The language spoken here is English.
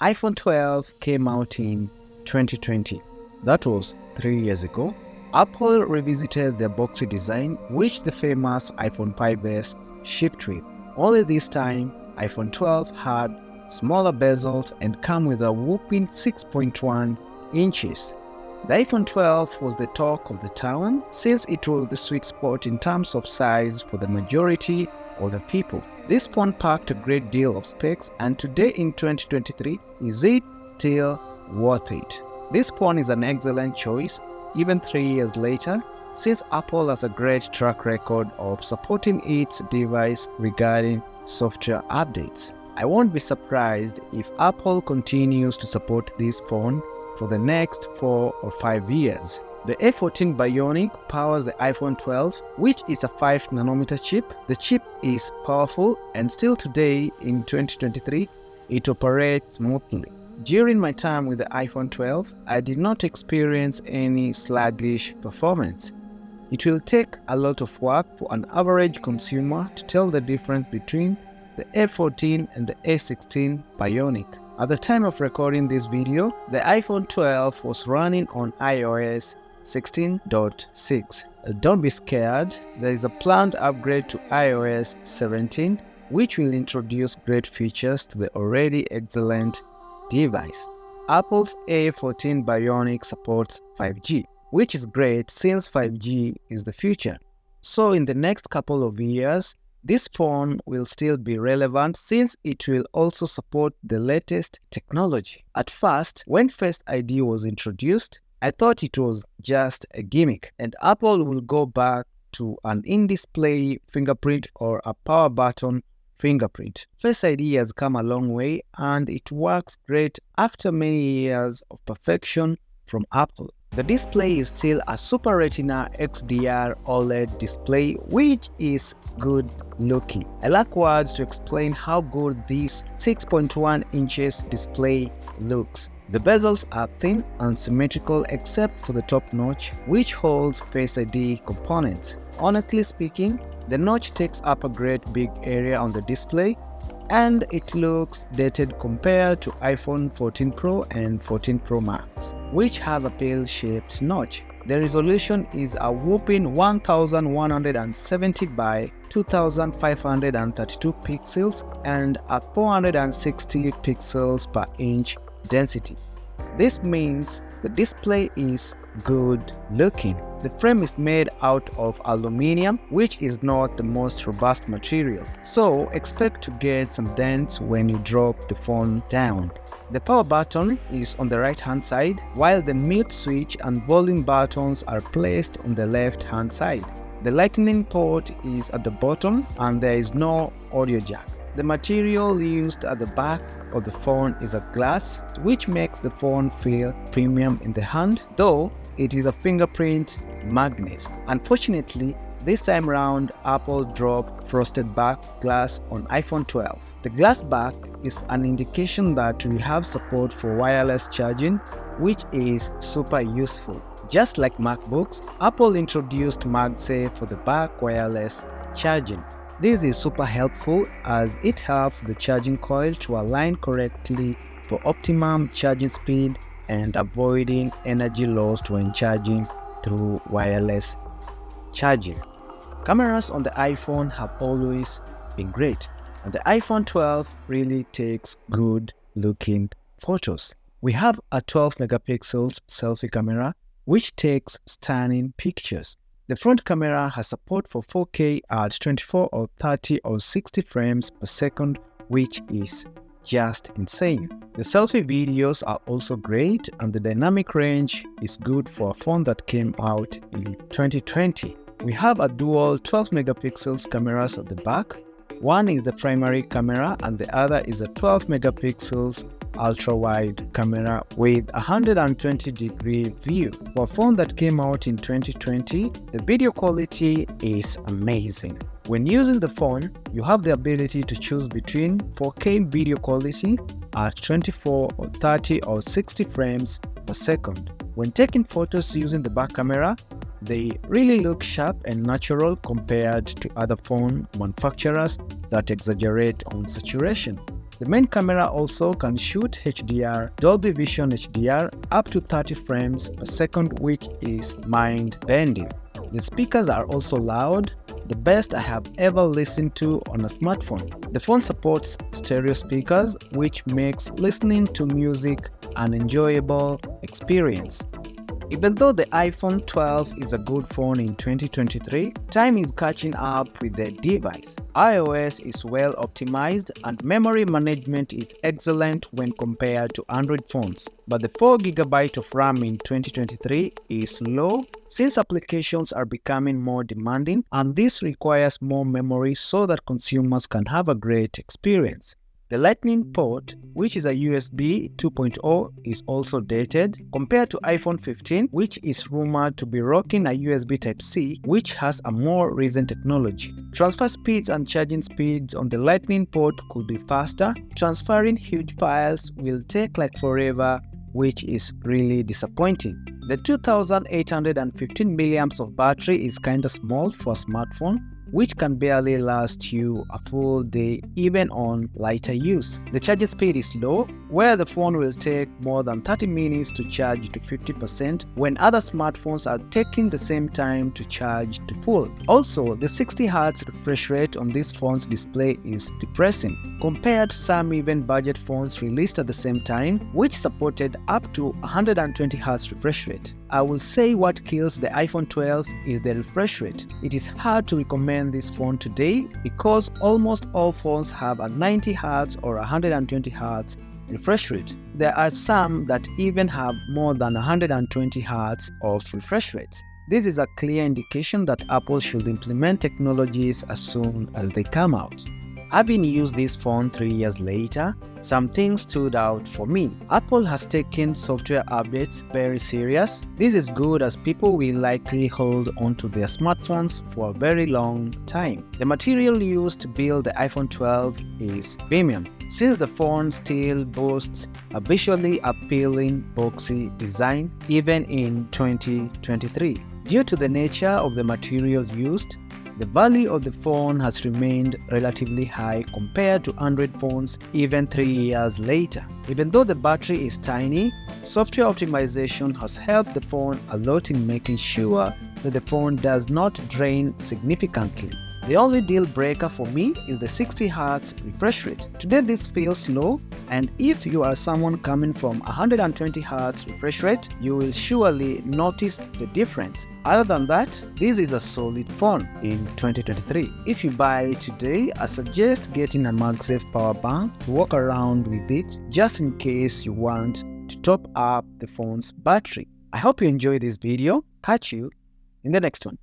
iPhone 12 came out in 2020. That was 3 years ago. Apple revisited their boxy design, which the famous iPhone 5s shipped with. Only this time, iPhone 12 had smaller bezels and came with a whopping 6.1 inches. The iPhone 12 was the talk of the town since it was the sweet spot in terms of size for the majority of the people. This phone packed a great deal of specs, and today in 2023, is it still worth it? This phone is an excellent choice even 3 years later, since Apple has a great track record of supporting its device regarding software updates. I won't be surprised if Apple continues to support this phone for the next 4 or 5 years. The A14 Bionic powers the iPhone 12, which is a 5nm chip. The chip is powerful, and still today in 2023, it operates smoothly. During my time with the iPhone 12, I did not experience any sluggish performance. It will take a lot of work for an average consumer to tell the difference between the A14 and the A16 Bionic. At the time of recording this video, the iPhone 12 was running on iOS 16.6. Don't be scared, there is a planned upgrade to iOS 17, which will introduce great features to the already excellent device. Apple's A14 Bionic supports 5G, which is great since 5G is the future. So in the next couple of years, this phone will still be relevant since it will also support the latest technology. At first, when Face ID was introduced, I thought it was just a gimmick and Apple will go back to an in-display fingerprint or a power button fingerprint. Face ID has come a long way and it works great after many years of perfection from Apple. The display is still a Super Retina XDR OLED display, which is good looking. I lack words to explain how good this 6.1 inches display looks. The bezels are thin and symmetrical except for the top notch, which holds Face ID components. Honestly speaking, the notch takes up a great big area on the display, and it looks dated compared to iPhone 14 Pro and 14 Pro Max, which have a pill-shaped notch. The resolution is a whopping 1170 by 2532 pixels and a 460 pixels per inch density. This means the display is good looking. The frame is made out of aluminum, which is not the most robust material, so expect to get some dents when you drop the phone down. The power button is on the right hand side, while the mute switch and volume buttons are placed on the left hand side. The lightning port is at the bottom and there is no audio jack. The material used at the back of the phone is a glass, which makes the phone feel premium in the hand, though it is a fingerprint magnet. Unfortunately, this time round, Apple dropped frosted back glass on iPhone 12. The glass back is an indication that we have support for wireless charging, which is super useful. Just like MacBooks, Apple introduced MagSafe for the back wireless charging. This is super helpful as it helps the charging coil to align correctly for optimum charging speed and avoiding energy lost when charging through wireless charging. Cameras on the iPhone have always been great, and the iPhone 12 really takes good looking photos. We have a 12 megapixel selfie camera which takes stunning pictures. The front camera has support for 4K at 24 or 30 or 60 frames per second, which is just insane. The selfie videos are also great, and the dynamic range is good for a phone that came out in 2020. We have a dual 12 megapixels cameras at the back. One is the primary camera and the other is a 12 megapixels ultra-wide camera with a 120-degree view. For a phone that came out in 2020, the video quality is amazing. When using the phone, you have the ability to choose between 4K video quality at 24 or 30 or 60 frames per second. When taking photos using the back camera, they really look sharp and natural compared to other phone manufacturers that exaggerate on saturation. The main camera also can shoot HDR, Dolby Vision HDR up to 30 frames per second, which is mind-bending. The speakers are also loud, the best I have ever listened to on a smartphone. The phone supports stereo speakers, which makes listening to music an enjoyable experience. Even though the iPhone 12 is a good phone in 2023, time is catching up with the device. iOS is well optimized and memory management is excellent when compared to Android phones. But the 4GB of RAM in 2023 is low since applications are becoming more demanding, and this requires more memory so that consumers can have a great experience. The Lightning port, which is a USB 2.0, is also dated compared to iPhone 15, which is rumored to be rocking a USB Type-C, which has a more recent technology. Transfer speeds and charging speeds on the Lightning port could be faster. Transferring huge files will take like forever, which is really disappointing. The 2815 milliamps of battery is kinda small for a smartphone, which can barely last you a full day even on lighter use. The charging speed is low, where the phone will take more than 30 minutes to charge to 50% when other smartphones are taking the same time to charge to full. Also, the 60Hz refresh rate on this phone's display is depressing, compared to some even budget phones released at the same time, which supported up to 120Hz refresh rate. I will say what kills the iPhone 12 is the refresh rate. It is hard to recommend this phone today because almost all phones have a 90Hz or 120Hz refresh rate. There are some that even have more than 120Hz of refresh rates. This is a clear indication that Apple should implement technologies as soon as they come out. Having used this phone 3 years later, some things stood out for me. Apple has taken software updates very serious. This is good as people will likely hold onto their smartphones for a very long time. The material used to build the iPhone 12 is premium, since the phone still boasts a visually appealing boxy design even in 2023. Due to the nature of the material used, the value of the phone has remained relatively high compared to Android phones even 3 years later. Even though the battery is tiny, software optimization has helped the phone a lot in making sure that the phone does not drain significantly. The only deal breaker for me is the 60Hz refresh rate. Today this feels low, and if you are someone coming from 120Hz refresh rate, you will surely notice the difference. Other than that, this is a solid phone in 2023. If you buy it today, I suggest getting a MagSafe power bank to walk around with it just in case you want to top up the phone's battery. I hope you enjoyed this video. Catch you in the next one.